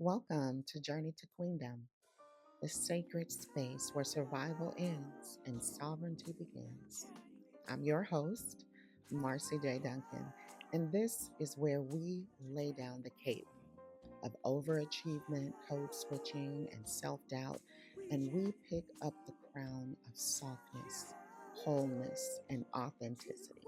Welcome to Journey to Queendom, the sacred space where survival ends and sovereignty begins. I'm your host, Marci J. Duncan, and this is where we lay down the cape of overachievement, code switching, and self doubt, and we pick up the crown of softness, wholeness, and authenticity.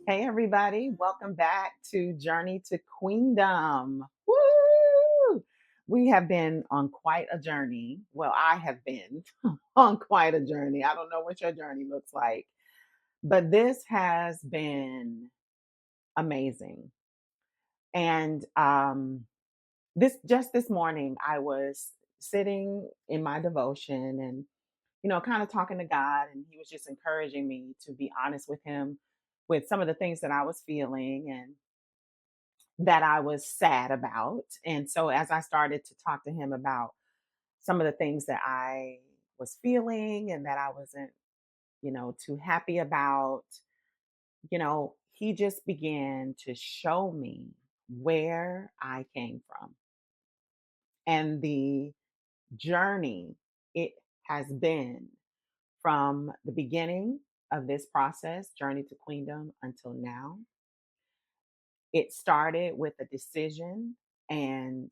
Hey, everybody, welcome back to Journey to Queendom. Woo! We have been on quite a journey. Well, I have been on quite a journey. I don't know what your journey looks like, but this has been amazing. And this morning, I was sitting in my devotion and kind of talking to God, and He was just encouraging me to be honest with Him with some of the things that I was feeling and that I was sad about. And so as I started to talk to him about some of the things that I was feeling and that I wasn't, too happy about, he just began to show me where I came from and the journey it has been from the beginning of this process, Journey to Queendom, until now. It started with a decision, and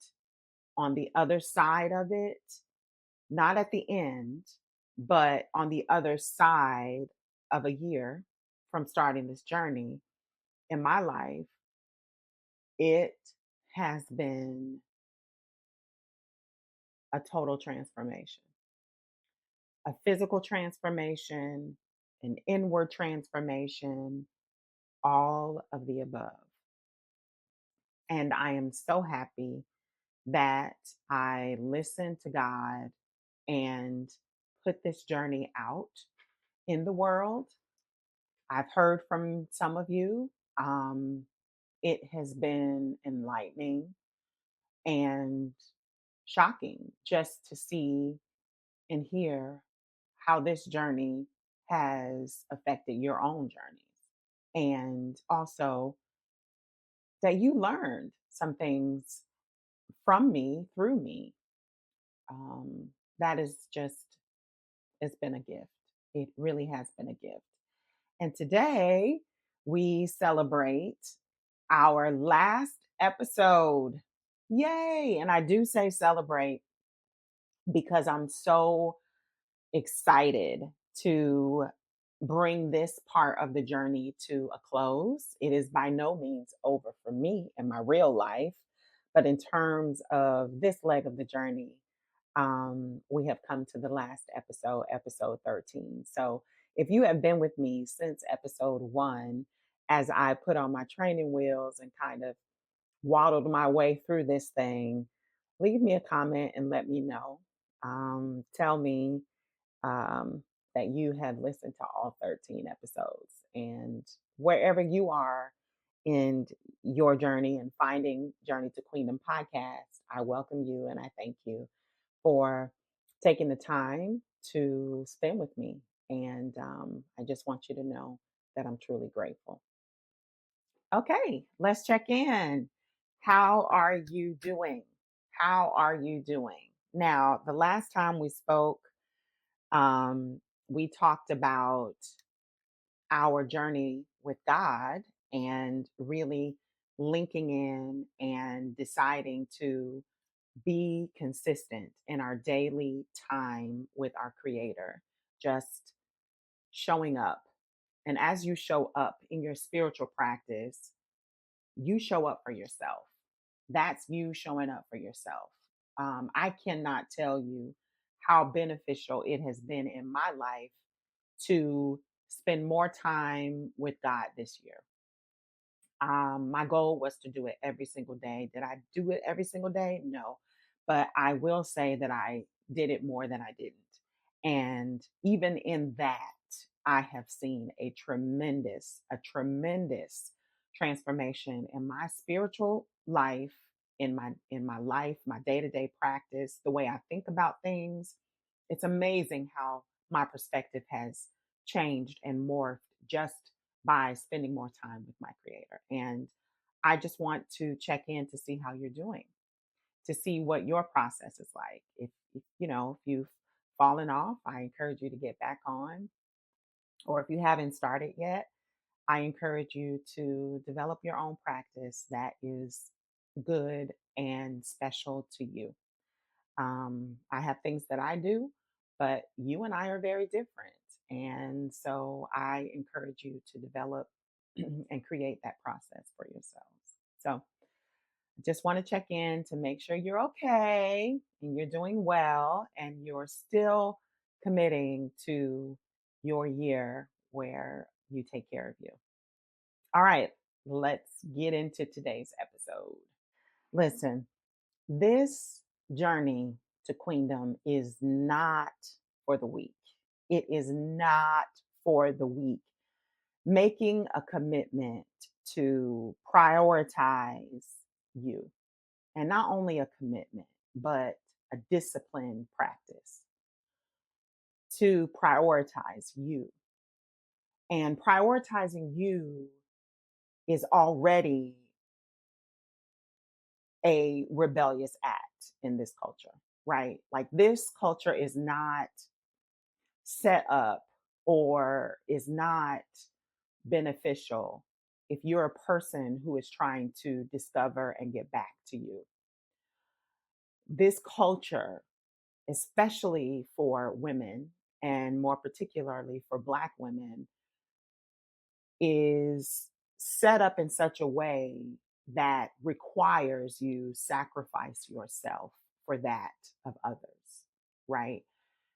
on the other side of it, not at the end, but on the other side of a year from starting this journey in my life, it has been a total transformation, a physical transformation, an inward transformation, all of the above. And I am so happy that I listened to God and put this journey out in the world. I've heard from some of you. Um, it has been enlightening and shocking just to see and hear how this journey has affected your own journeys. And also that you learned some things from me, through me. Um, that is just, it's been a gift. It really has been a gift. And today we celebrate our last episode. Yay! And I do say celebrate because I'm so excited to bring this part of the journey to a close. It is by no means over for me in my real life, but in terms of this leg of the journey, we have come to the last episode, episode 13. So if you have been with me since episode 1, as I put on my training wheels and kind of waddled my way through this thing, leave me a comment and let me know. Tell me um, that you have listened to all 13 episodes. And wherever you are in your journey and finding Journey to Queendom podcast, I welcome you and I thank you for taking the time to spend with me. And I just want you to know that I'm truly grateful. Okay, let's check in. How are you doing? How are you doing? Now, the last time we spoke, um, we talked about our journey with God and really linking in and deciding to be consistent in our daily time with our Creator, just showing up. And as you show up in your spiritual practice, you show up for yourself. That's you showing up for yourself. I cannot tell you how beneficial it has been in my life to spend more time with God this year. My goal was to do it every single day. Did I do it every single day? No. But I will say that I did it more than I didn't. And even in that, I have seen a tremendous transformation in my spiritual life, in my life, my day-to-day practice, the way I think about things. It's amazing how my perspective has changed and morphed just by spending more time with my Creator. And I just want to check in to see how you're doing. to see what your process is like. If you've fallen off, I encourage you to get back on. Or if you haven't started yet, I encourage you to develop your own practice that is good and special to you. I have things that I do, but you and I are very different. And so I encourage you to develop and create that process for yourselves. So just want to check in to make sure you're okay and you're doing well and you're still committing to your year where you take care of you. All right, let's get into today's episode. Listen, this journey to queendom is not for the weak. It is not for the weak. Making a commitment to prioritize you, and not only a commitment, but a disciplined practice to prioritize you. And prioritizing you is already a rebellious act in this culture, right? Like this culture is not set up or is not beneficial if you're a person who is trying to discover and get back to you. This culture, especially for women and more particularly for Black women, is set up in such a way that requires you sacrifice yourself for that of others, right?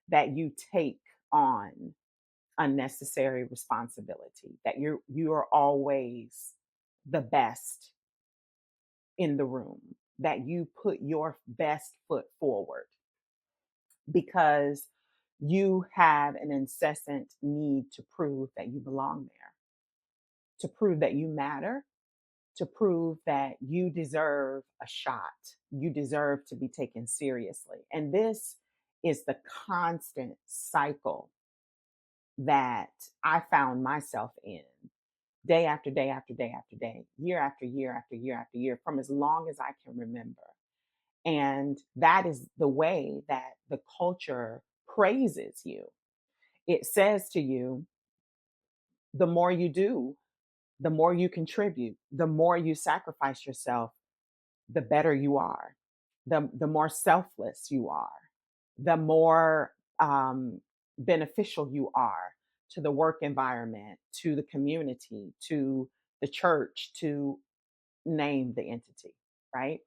That you take on unnecessary responsibility, that you are always the best in the room, that you put your best foot forward because you have an incessant need to prove that you belong there, to prove that you matter, to prove that you deserve a shot, you deserve to be taken seriously. And this is the constant cycle that I found myself in day after day after day after day, year after year after year after year, from as long as I can remember. And that is the way that the culture praises you. It says to you, the more you do, the more you contribute, the more you sacrifice yourself, the better you are, the more selfless you are, the more beneficial you are to the work environment, to the community, to the church, to name the entity, right?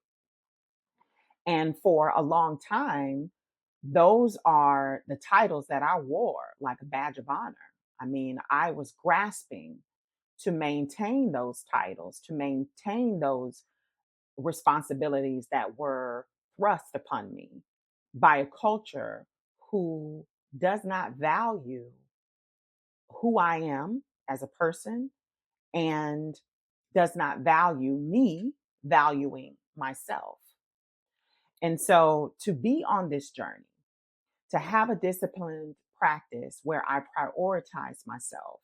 And for a long time, those are the titles that I wore like a badge of honor. I mean, I was grasping to maintain those titles, to maintain those responsibilities that were thrust upon me by a culture who does not value who I am as a person and does not value me valuing myself. And so to be on this journey, to have a disciplined practice where I prioritize myself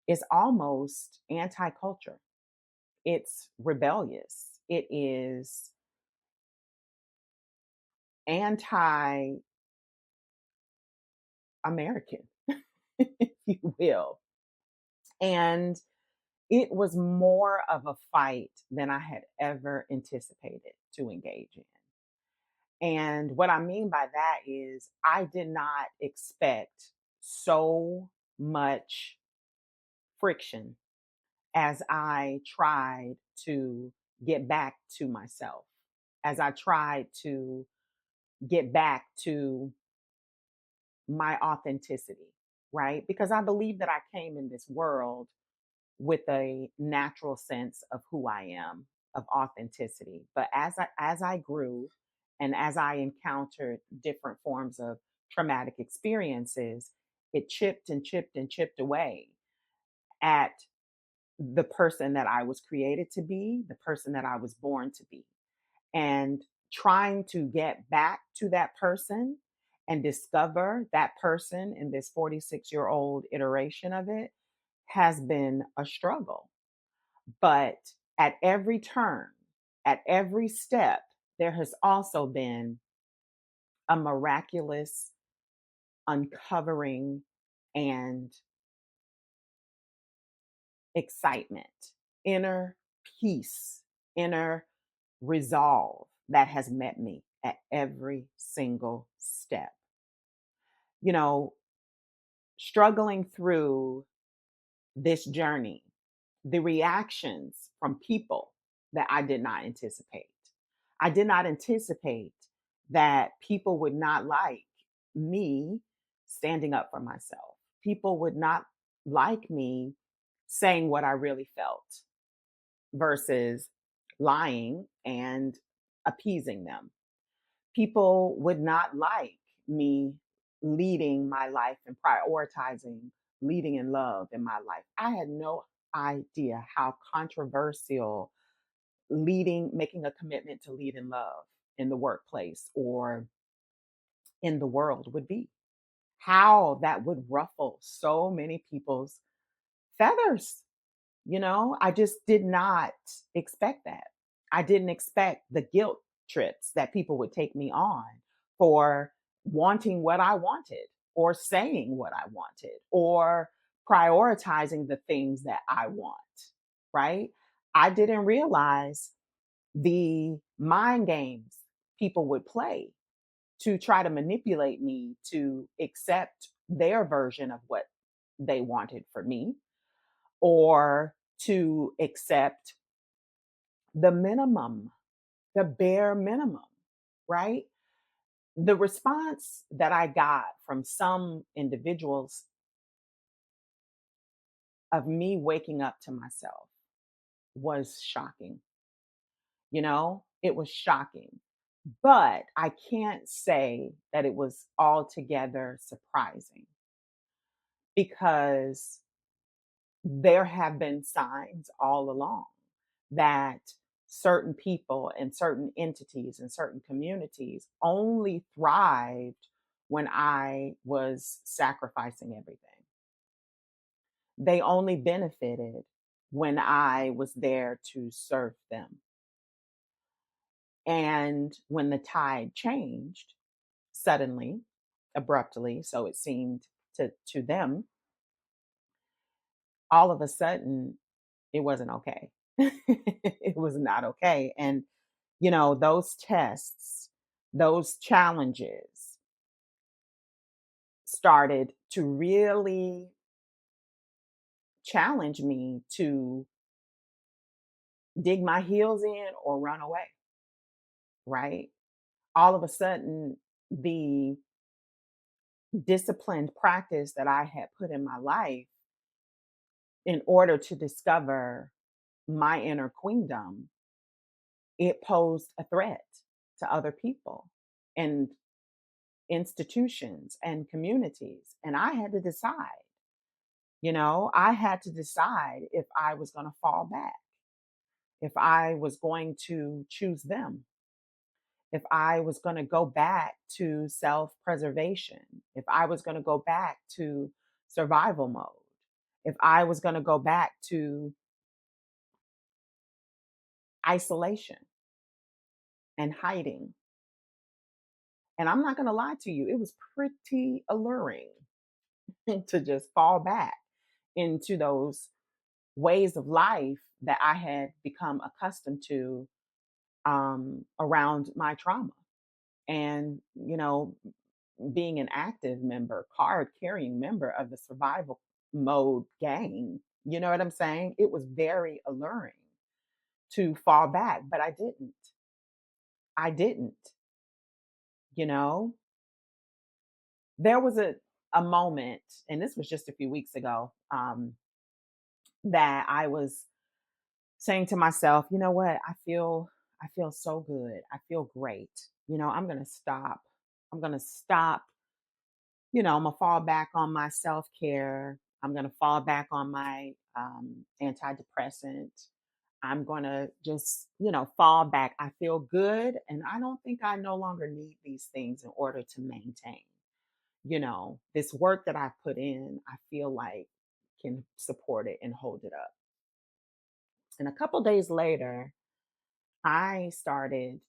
is almost anti culture. It's rebellious. It is anti American, if you will. And it was more of a fight than I had ever anticipated to engage in. And what I mean by that is, I did not expect so much friction as I tried to get back to myself, as I tried to get back to my authenticity, right? Because I believe that I came in this world with a natural sense of who I am, of authenticity. But as I grew and as I encountered different forms of traumatic experiences, it chipped and chipped and chipped away at the person that I was created to be, the person that I was born to be. And trying to get back to that person and discover that person in this 46-year-old iteration of it has been a struggle. But at every turn, at every step, there has also been a miraculous uncovering and excitement, inner peace, inner resolve that has met me at every single step. You know, struggling through this journey, the reactions from people that I did not anticipate. I did not anticipate that people would not like me standing up for myself. People would not like me saying what I really felt versus lying and appeasing them. People would not like me leading my life and prioritizing leading in love in my life. I had no idea how controversial making a commitment to lead in love in the workplace or in the world would be. How that would ruffle so many people's feathers. I just did not expect that. I didn't expect the guilt trips that people would take me on for wanting what I wanted or saying what I wanted or prioritizing the things that I want, right? I didn't realize the mind games people would play to try to manipulate me to accept their version of what they wanted for me or to accept the minimum, the bare minimum, right? The response that I got from some individuals of me waking up to myself was shocking. It was shocking. But I can't say that it was altogether surprising because there have been signs all along that certain people and certain entities and certain communities only thrived when I was sacrificing everything. They only benefited when I was there to serve them. And when the tide changed suddenly, abruptly, so it seemed to them, all of a sudden it wasn't okay. It was not okay. And those tests, those challenges started to really challenge me to dig my heels in or run away, right? All of a sudden, the disciplined practice that I had put in my life in order to discover my inner queendom, it posed a threat to other people and institutions and communities. And I had to decide. I had to decide if I was going to fall back, if I was going to choose them, if I was going to go back to self preservation, if I was going to go back to survival mode, if I was going to go back to isolation and hiding. And I'm not going to lie to you, it was pretty alluring to just fall back into those ways of life that I had become accustomed to around my trauma. And, being an active member, card carrying member of the survival mode gang, you know what I'm saying? It was very alluring to fall back, but I didn't. I didn't, you know? There was a moment, and this was just a few weeks ago, that I was saying to myself, you know what? I feel so good. I feel great. I'm going to stop. I'm going to stop. I'm going to fall back on my self-care. I'm going to fall back on my antidepressant. I'm going to just, fall back. I feel good and I don't think I no longer need these things in order to maintain. This work that I've put in, I feel like can support it and hold it up. And a couple days later, I started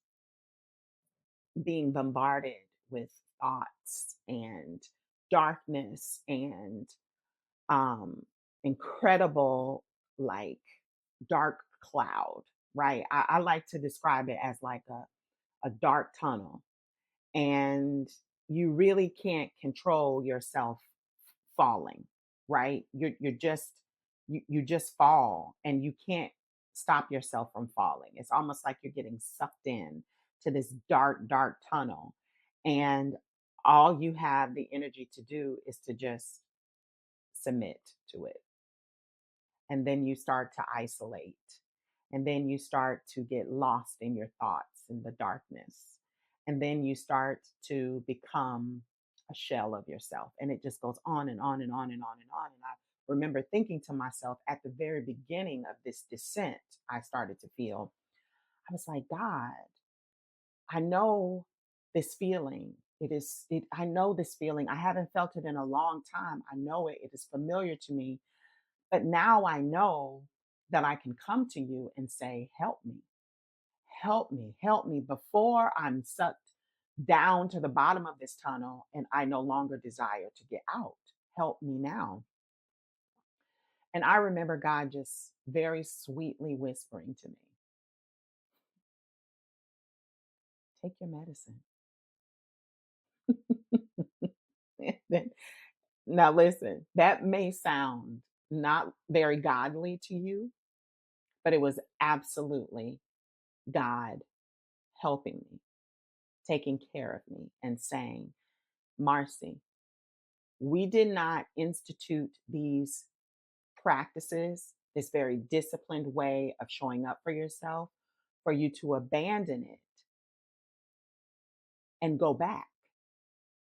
being bombarded with thoughts and darkness and um incredible, like, dark cloud, right? I like to describe it as like a dark tunnel, and you really can't control yourself falling, right? You're just you just fall, and you can't stop yourself from falling. It's almost like you're getting sucked in to this dark tunnel, and all you have the energy to do is to just submit to it. And then you start to isolate, and then you start to get lost in your thoughts in the darkness, and then you start to become a shell of yourself, and it just goes on and on and on and on and on. And I remember thinking to myself at the very beginning of this descent, I started to feel, I was like, God, I know this feeling. I know this feeling. I haven't felt it in a long time. I know it. It is familiar to me. But now I know that I can come to you and say, help me, help me, help me before I'm sucked down to the bottom of this tunnel and I no longer desire to get out. Help me now. And I remember God just very sweetly whispering to me, take your medicine. And then, now, listen, that may sound not very godly to you, but it was absolutely God helping me, taking care of me, and saying, Marci, we did not institute these practices, this very disciplined way of showing up for yourself, for you to abandon it and go back.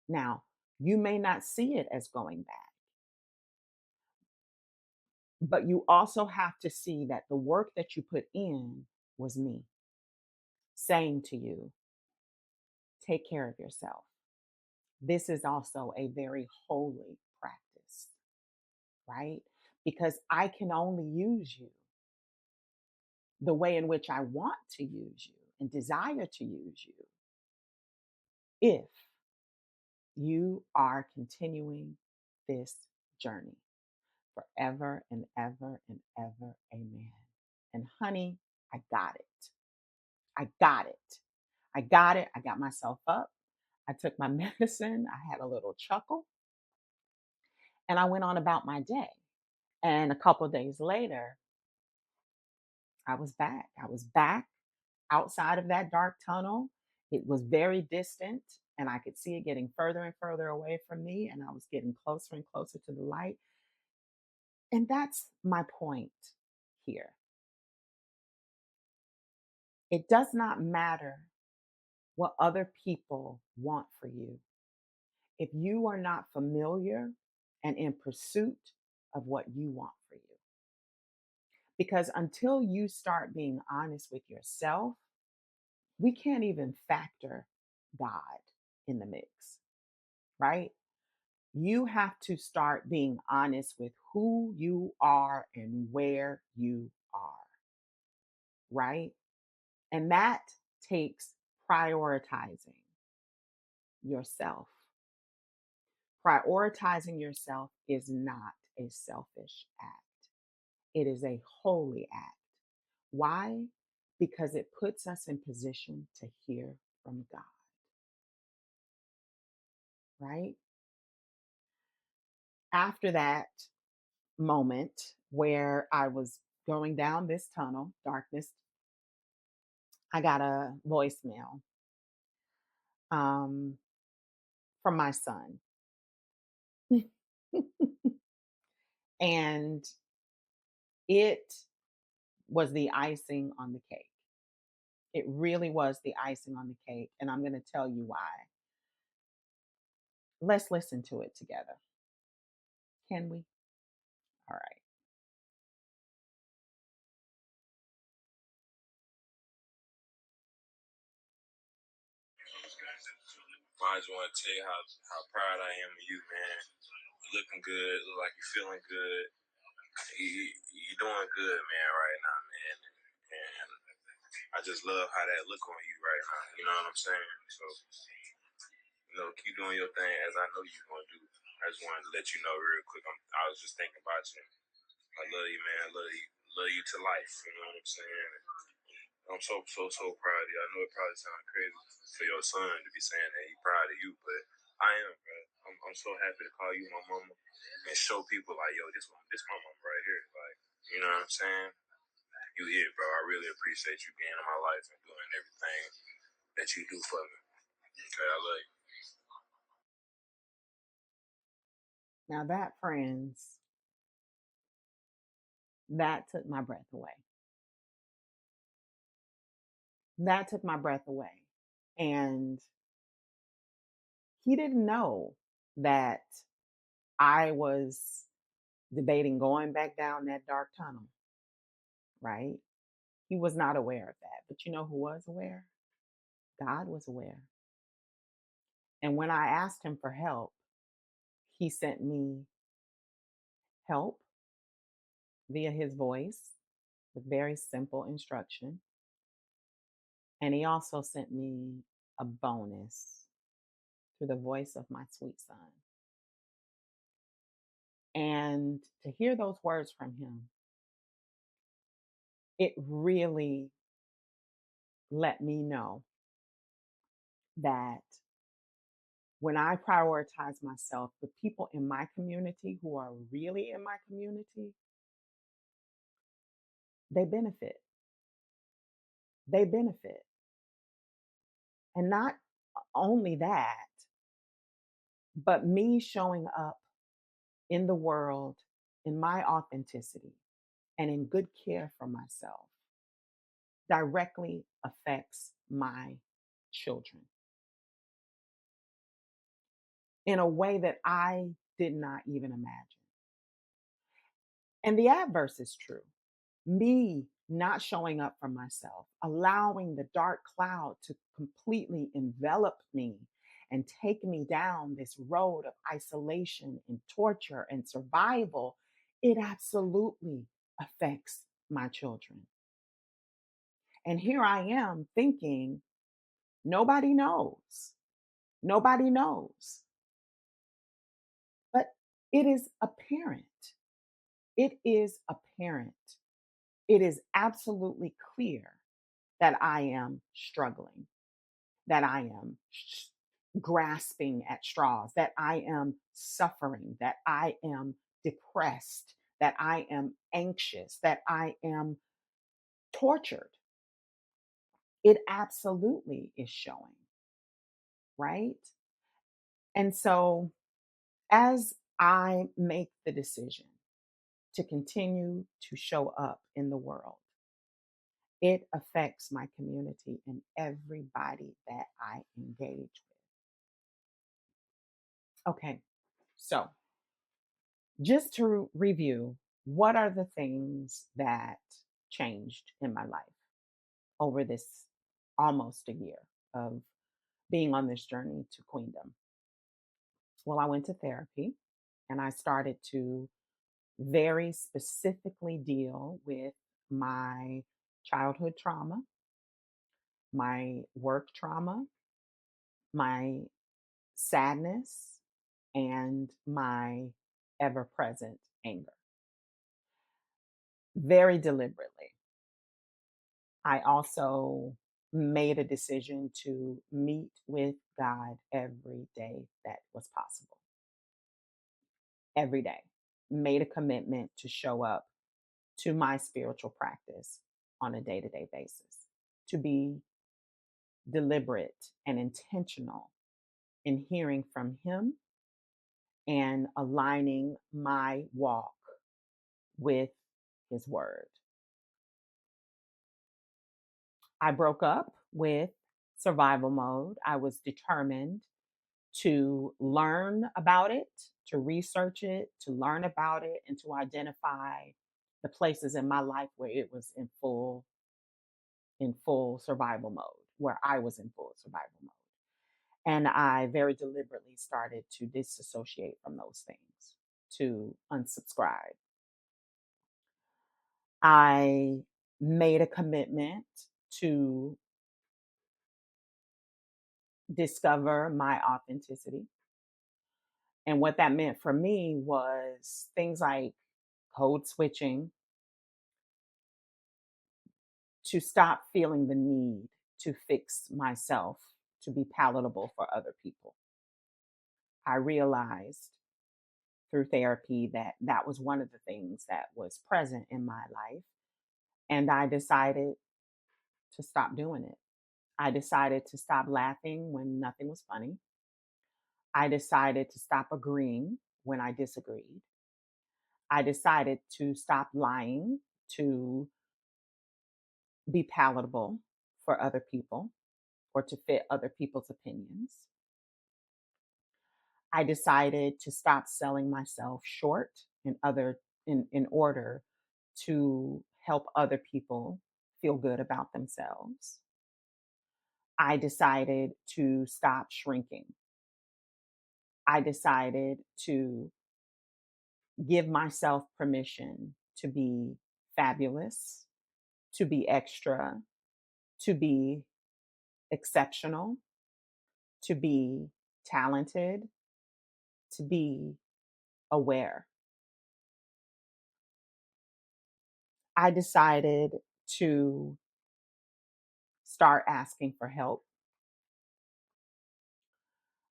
Now, you may not see it as going back, but you also have to see that the work that you put in was me saying to you, take care of yourself. This is also a very holy practice, right? Because I can only use you the way in which I want to use you and desire to use you if you are continuing this journey forever and ever and ever. Amen. And honey, I got it. I got it. I got it. I got myself up. I took my medicine. I had a little chuckle and I went on about my day. And a couple of days later, I was back. I was back outside of that dark tunnel. It was very distant, and I could see it getting further and further away from me, and I was getting closer and closer to the light. And that's my point here. It does not matter what other people want for you if you are not familiar and in pursuit of what you want for you. Because until you start being honest with yourself, we can't even factor God in the mix, right? You have to start being honest with who you are and where you are, right? And that takes prioritizing yourself. Prioritizing yourself is not a selfish act, it is a holy act. Why? Because it puts us in position to hear from God, right? After that moment where I was going down this tunnel, darkness, I got a voicemail um, from my son. And it was the icing on the cake. It really was the icing on the cake. And I'm going to tell you why. Let's listen to it together. Can we? All right. I just want to tell you how proud I am of you, man. You're looking good. Look like you're feeling good. You're doing good, man, right now, man. And I just love how that look on you right now. You know what I'm saying? So, keep doing your thing as I know you're gonna do. I just wanted to let you know real quick. I was just thinking about you. I love you, man. I love you to life. You know what I'm saying? I'm so proud of you. I know it probably sounds crazy for your son to be saying that he's proud of you, but I am, man. I'm so happy to call you my mama and show people like, yo, this my mama right here. Like, you know what I'm saying? You here, bro. I really appreciate you being in my life and doing everything that you do for me. Okay, I love you. Now, that, friends, that took my breath away. That took my breath away. And he didn't know that I was debating going back down that dark tunnel, right? He was not aware of that. But you know who was aware? God was aware. And when I asked him for help, he sent me help via his voice with very simple instruction. And he also sent me a bonus through the voice of my sweet son. And to hear those words from him, it really let me know that when I prioritize myself, the people in my community who are really in my community, they benefit. They benefit. And not only that, but me showing up in the world in my authenticity and in good care for myself directly affects my children in a way that I did not even imagine. And the adverse is true. Me not showing up for myself, allowing the dark cloud to completely envelop me and take me down this road of isolation and torture and survival, it absolutely affects my children. And here I am thinking, nobody knows. Nobody knows. But it is apparent. It is apparent. It is absolutely clear that I am struggling, that I am grasping at straws, that I am suffering, that I am depressed, that I am anxious, that I am tortured. It absolutely is showing, right? And so, as I make the decision to continue to show up in the world, it affects my community and everybody that I engage with. Okay, so just to review, what are the things that changed in my life over this almost a year of being on this journey to queendom? Well, I went to therapy and I started to very specifically deal with my childhood trauma, my work trauma, my sadness, and my ever present anger. Very deliberately. I also made a decision to meet with God every day that was possible. Every day. Made a commitment to show up to my spiritual practice on a day to day basis, to be deliberate and intentional in hearing from Him and aligning my walk with His Word. I broke up with survival mode. I was determined to learn about it, to research it, to learn about it, and to identify the places in my life where it was in full survival mode, where I was in full survival mode. And I very deliberately started to disassociate from those things, to unsubscribe. I made a commitment to discover my authenticity. And what that meant for me was things like code switching, to stop feeling the need to fix myself to be palatable for other people. I realized through therapy that that was one of the things that was present in my life. And I decided to stop doing it. I decided to stop laughing when nothing was funny. I decided to stop agreeing when I disagreed. I decided to stop lying to be palatable for other people or to fit other people's opinions. I decided to stop selling myself short in order to help other people feel good about themselves. I decided to stop shrinking. I decided to give myself permission to be fabulous, to be extra, to be exceptional, to be talented, to be aware. I decided to start asking for help.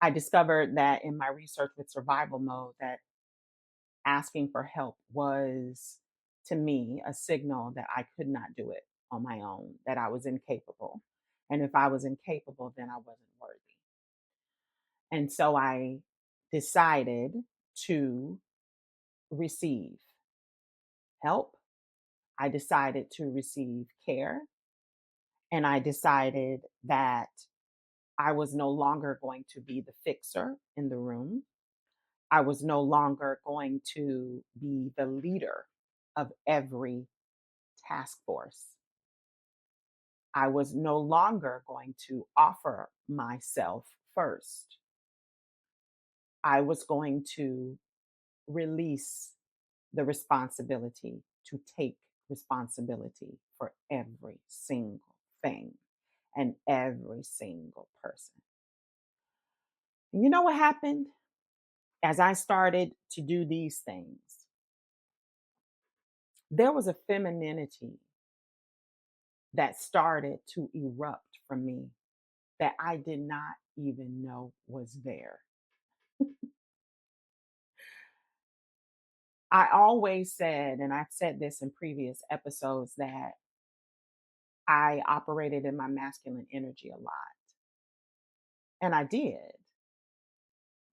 I discovered that in my research with survival mode that asking for help was to me a signal that I could not do it on my own, that I was incapable. And if I was incapable, then I wasn't worthy. And so I decided to receive help. I decided to receive care. And I decided that I was no longer going to be the fixer in the room. I was no longer going to be the leader of every task force. I was no longer going to offer myself first. I was going to release the responsibility to take responsibility for every single thing and every single person. And you know what happened? As I started to do these things, there was a femininity that started to erupt from me that I did not even know was there. I always said, and I've said this in previous episodes, that I operated in my masculine energy a lot. And I did.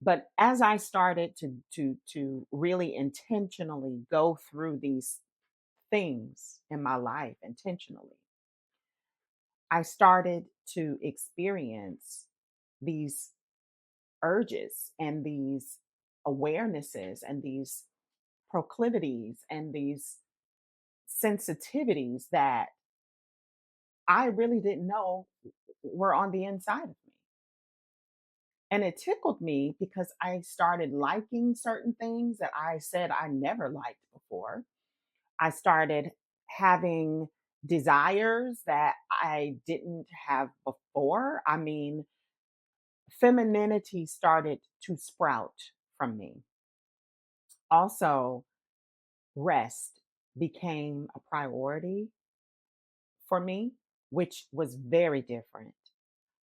But as I started to really intentionally go through these things in my life intentionally, I started to experience these urges and these awarenesses and these proclivities and these sensitivities that I really didn't know were on the inside of me. And it tickled me because I started liking certain things that I said I never liked before. I started having desires that I didn't have before. I mean, femininity started to sprout from me. Also, rest became a priority for me, which was very different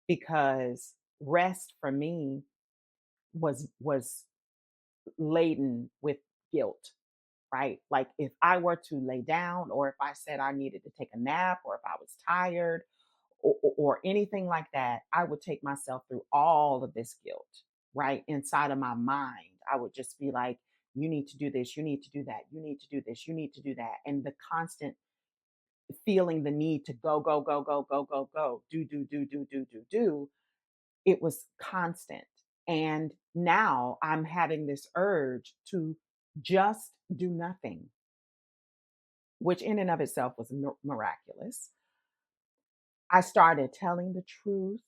because rest for me was laden with guilt, right? Like if I were to lay down or if I said I needed to take a nap or if I was tired or anything like that, I would take myself through all of this guilt, right? Inside of my mind, I would just be like, you need to do this, you need to do that, you need to do this, you need to do that. And the constant feeling the need to go, go, go, go, go, go, go, do, it was constant. And now I'm having this urge to just do nothing, which in and of itself was miraculous. I started telling the truth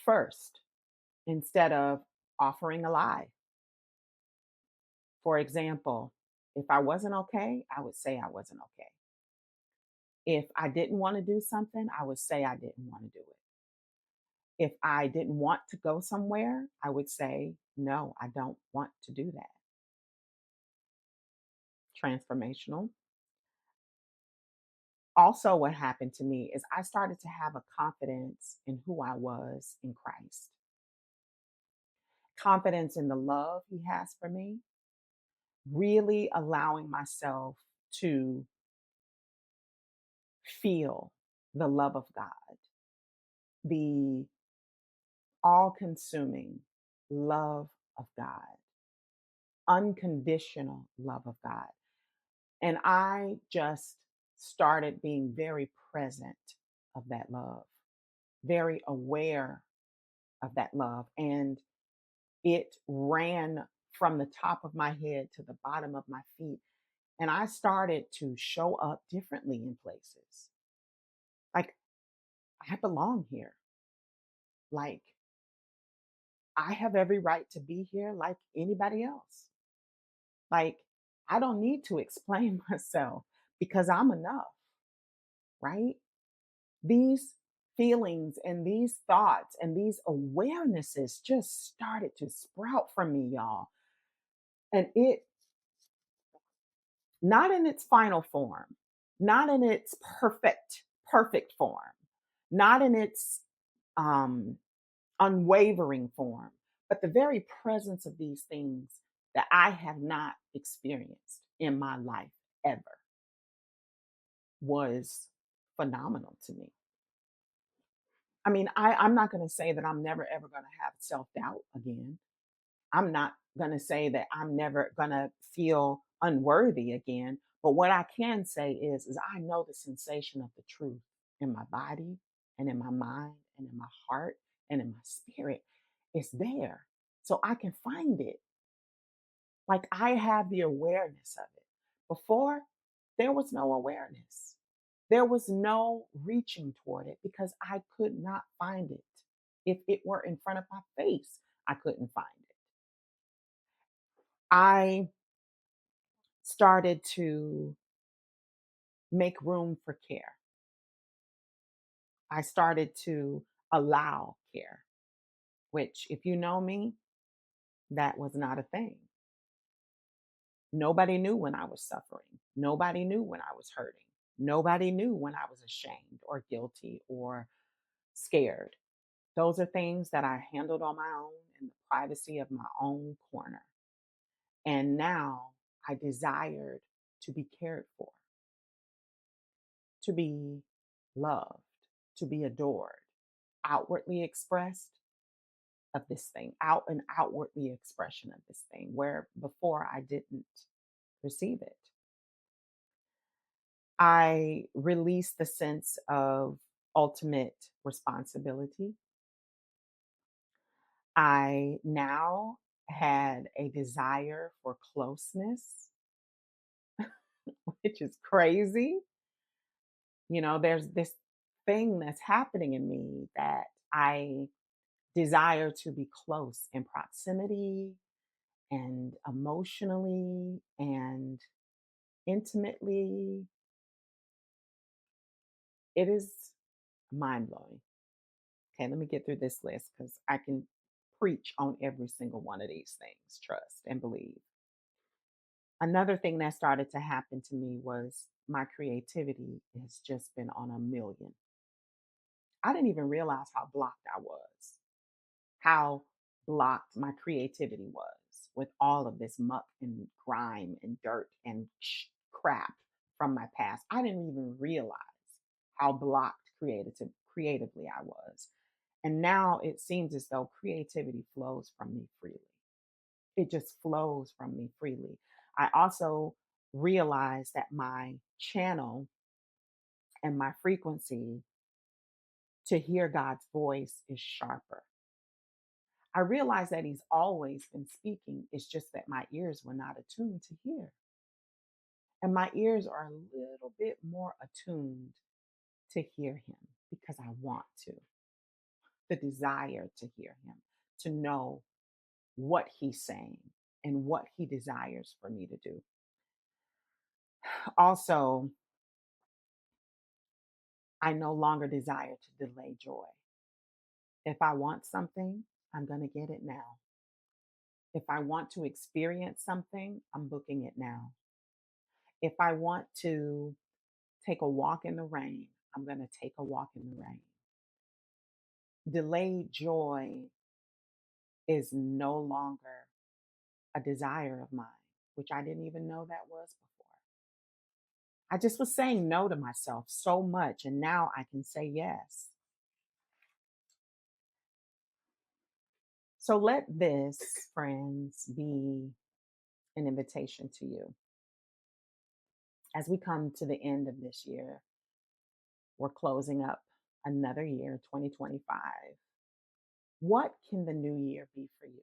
first instead of offering a lie. For example, if I wasn't okay, I would say I wasn't okay. If I didn't want to do something, I would say I didn't want to do it. If I didn't want to go somewhere, I would say, no, I don't want to do that. Transformational. Also, what happened to me is I started to have a confidence in who I was in Christ, confidence in the love He has for me, really allowing myself to feel the love of God, the all consuming love of God, unconditional love of God. And I just started being very present of that love, very aware of that love. And it ran from the top of my head to the bottom of my feet. And I started to show up differently in places. Like, I belong here. Like, I have every right to be here like anybody else. Like, I don't need to explain myself because I'm enough, right? These feelings and these thoughts and these awarenesses just started to sprout from me, y'all. And it, not in its final form, not in its perfect form, not in its um, unwavering form, but the very presence of these things that I have not experienced in my life ever was phenomenal to me. I mean, I'm not going to say that I'm never ever going to have self doubt again. I'm not going to say that I'm never going to feel unworthy again. But what I can say is I know the sensation of the truth in my body and in my mind and in my heart and in my spirit. It's there. So I can find it. Like, I have the awareness of it. Before, there was no awareness. There was no reaching toward it because I could not find it. If it were in front of my face, I couldn't find it. I started to make room for care. I started to allow care, which, if you know me, that was not a thing. Nobody knew when I was suffering. Nobody knew when I was hurting. Nobody knew when I was ashamed or guilty or scared. Those are things that I handled on my own in the privacy of my own corner. And now I desired to be cared for, to be loved, to be adored, outwardly expressed of this thing, out and outwardly expression of this thing, where before I didn't receive it. I released the sense of ultimate responsibility. I now had a desire for closeness, which is crazy. You know, there's this thing that's happening in me that I desire to be close in proximity and emotionally and intimately. It is mind blowing. Okay, let me get through this list because I can preach on every single one of these things. Trust and believe. Another thing that started to happen to me was my creativity has just been on a million. I didn't even realize how blocked I was, how blocked my creativity was with all of this muck and grime and dirt and crap from my past. I didn't even realize how blocked creatively I was. And now it seems as though creativity flows from me freely. It just flows from me freely. I also realized that my channel and my frequency to hear God's voice is sharper. I realized that He's always been speaking. It's just that my ears were not attuned to hear. And my ears are a little bit more attuned to hear Him because I want to, the desire to hear Him, to know what He's saying and what He desires for me to do. Also, I no longer desire to delay joy. If I want something, I'm going to get it now. If I want to experience something, I'm booking it now. If I want to take a walk in the rain, I'm going to take a walk in the rain. Delayed joy is no longer a desire of mine, which I didn't even know that was before. I just was saying no to myself so much, and now I can say yes. So let this, friends, be an invitation to you. As we come to the end of this year, we're closing up another year, 2025. What can the new year be for you?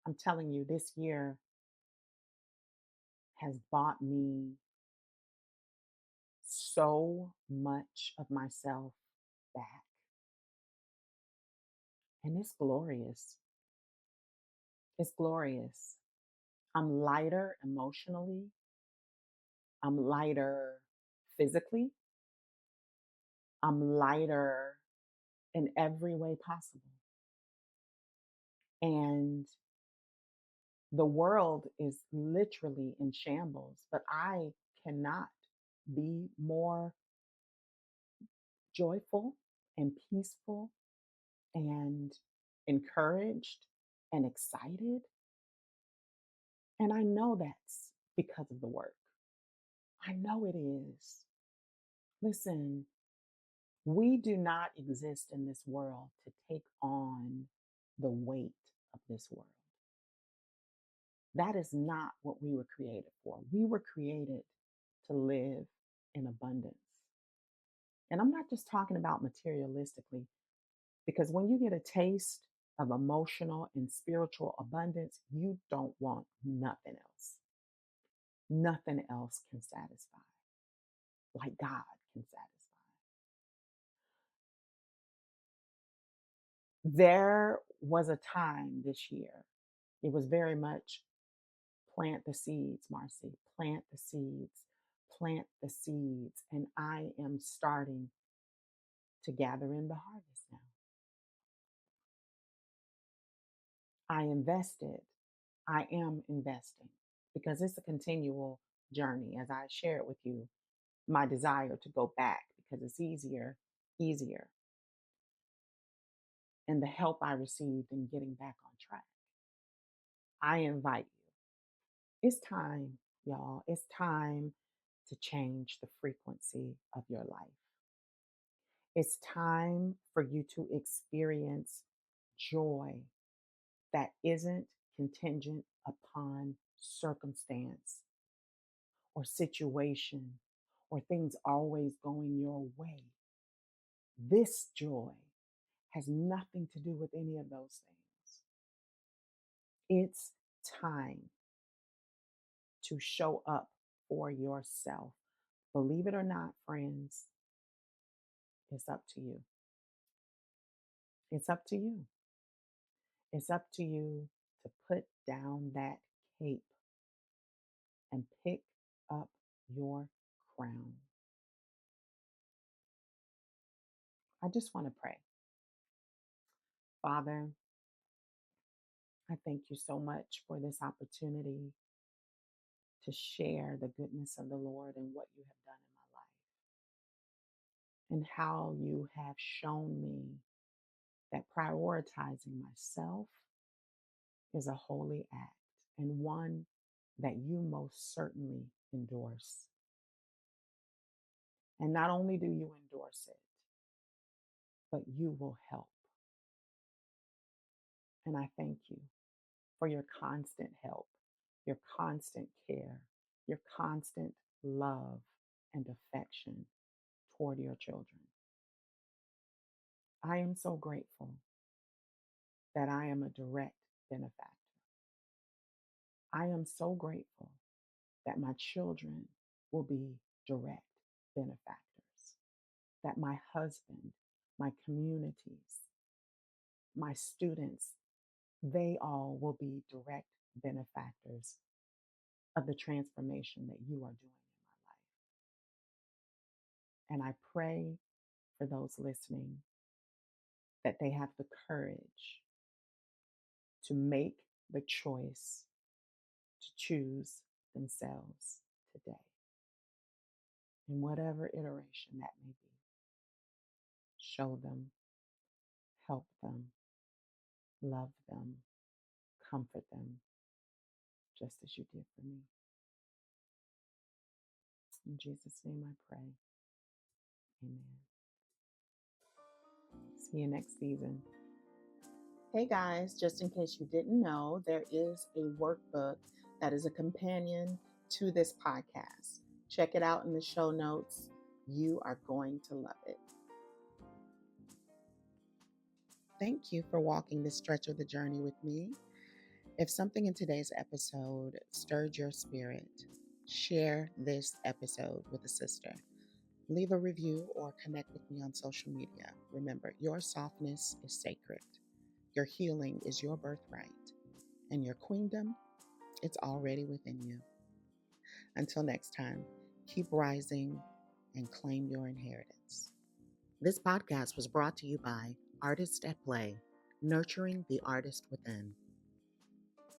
I'm telling you, this year has bought me so much of myself back. And it's glorious. It's glorious. I'm lighter emotionally. I'm lighter physically. I'm lighter in every way possible. And the world is literally in shambles, but I cannot be more joyful and peaceful and encouraged and excited. And I know that's because of the work. I know it is. Listen, we do not exist in this world to take on the weight of this world. That is not what we were created for. We were created to live in abundance. And I'm not just talking about materialistically, because when you get a taste of emotional and spiritual abundance, you don't want nothing else. Nothing else can satisfy like God can satisfy. There was a time this year, it was very much plant the seeds, Marci, plant the seeds, plant the seeds. And I am starting to gather in the harvest now. I invested, I am investing because it's a continual journey. As I shared with you, my desire to go back because it's easier, and the help I received in getting back on track. I invite you. It's time, y'all. It's time to change the frequency of your life. It's time for you to experience joy that isn't contingent upon circumstance or situation or things always going your way. This joy has nothing to do with any of those things. It's time to show up for yourself. Believe it or not, friends, it's up to you. It's up to you. It's up to you to put down that cape and pick up your crown. I just want to pray. Father, I thank you so much for this opportunity to share the goodness of the Lord and what you have done in my life and how you have shown me that prioritizing myself is a holy act and one that you most certainly endorse. And not only do you endorse it, but you will help. And I thank you for your constant help, your constant care, your constant love and affection toward your children. I am so grateful that I am a direct benefactor. I am so grateful that my children will be direct benefactors, that my husband, my communities, my students, they all will be direct benefactors of the transformation that you are doing in my life. And I pray for those listening that they have the courage to make the choice to choose themselves today, in whatever iteration that may be. Show them, help them, love them, comfort them, just as you did for me. In Jesus' name I pray. Amen. See you next season. Hey guys, just in case you didn't know, there is a workbook that is a companion to this podcast. Check it out in the show notes. You are going to love it. Thank you for walking this stretch of the journey with me. If something in today's episode stirred your spirit, share this episode with a sister. Leave a review or connect with me on social media. Remember, your softness is sacred. Your healing is your birthright. And your queendom, it's already within you. Until next time, keep rising and claim your inheritance. This podcast was brought to you by Artist at Play, nurturing the artist within.